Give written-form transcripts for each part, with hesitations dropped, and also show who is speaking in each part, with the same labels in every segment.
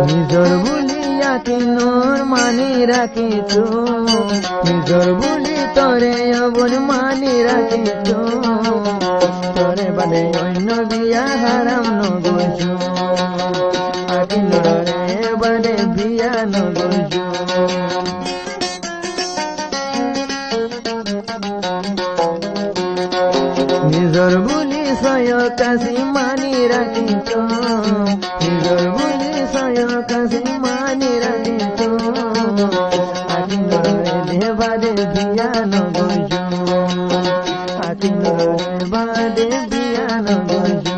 Speaker 1: নিজর বুলিয়া কিনোর মানি রাখিছো নিজর বুলি তরে অবন মানি রাখিছো তরে বাদে অন্য বিয়া হারাম নগৈছো আকিনরে বাদে বিয়া নগৈছো নিজর বুলি ছয় কাশি মানি রাখিছো নিজর বুলি ছয় কাশি মানি রাখিছো আকিনরে বাদে বিয়া নগৈছো আকিনরে বাদে বিয়া নগৈছো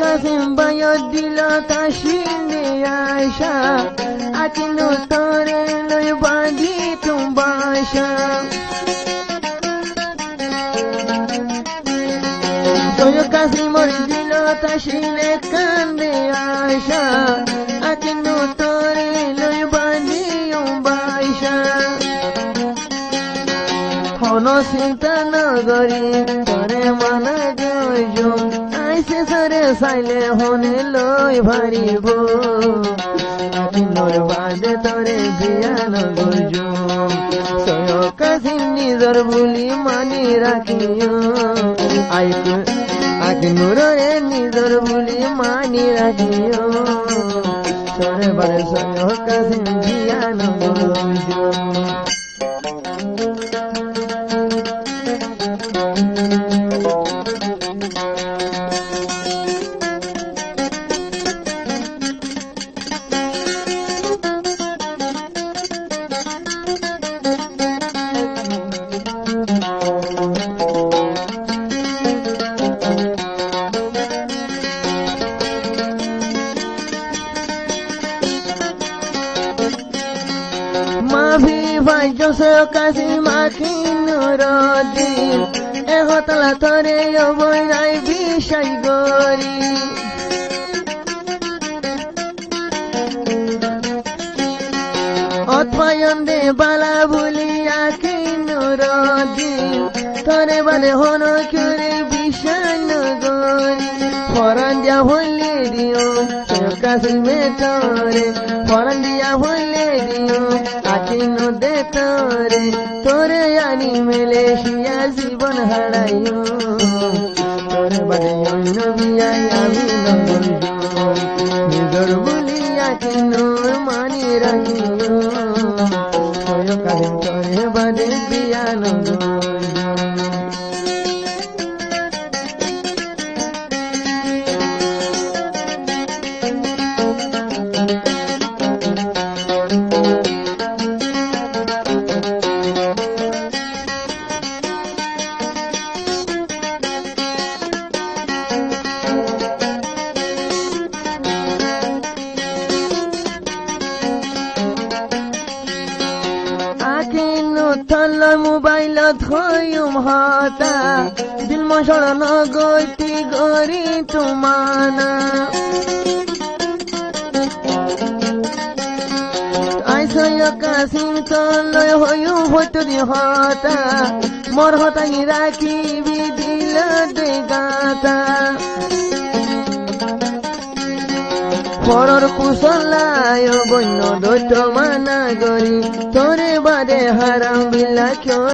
Speaker 1: কাসিম বায়ো দিল কাশিনে আশা আকিনো তরে লই বাঁধি তোমাশা সয় কাসিমর দিল কাশিনে কান্দে আশা আকিনো তরে লই বাঁধি বাসা হন চিন্তা নগরি তরে মানা জয়জো আইসে সরে সাইলে হনে লই ভারিব আকিনোর বাদে তরে বিয়া নগৈছো সয় কাসিম নিজর বুলি মানি রাখিও আকিনোরে নিজর বুলি মানি রাখিও সরে বারে সয় কাসিম বিয়া নগৈছো ভাই জোসে কাশি মাখিনুর দিন এহতলা তরে অবৈরাই বিষয় গরি অথয়ন দে বালা বলিয়া কিনুর দিন তরে বাদে হন করে বিষয় নগরি ফরান দিয়া হলে দিও কাশি মেটরে ফরান দিয়া হলে দিও আকিনো দে তরে তোরে আনি মেলেশিয়া জীবন হারাইও তোরে বাদে অন্য বিয়াই আমি নগৈছো নিজর বুলি আকিনোর মানি রাখিও সয় কাসিম তোরে বাদে বিয়া নগৈছো থল মোবাইলত হইম হতা দিল মশর নগতি গরি তোমানা আইসয় কাসিম তলয় হইম হতরি হতা মর হতাই রাখিবি দিল দে গাতা পরর কুশলায় বন্য দৈত্য মানা গরি তোরে বাদে হারাম বিলা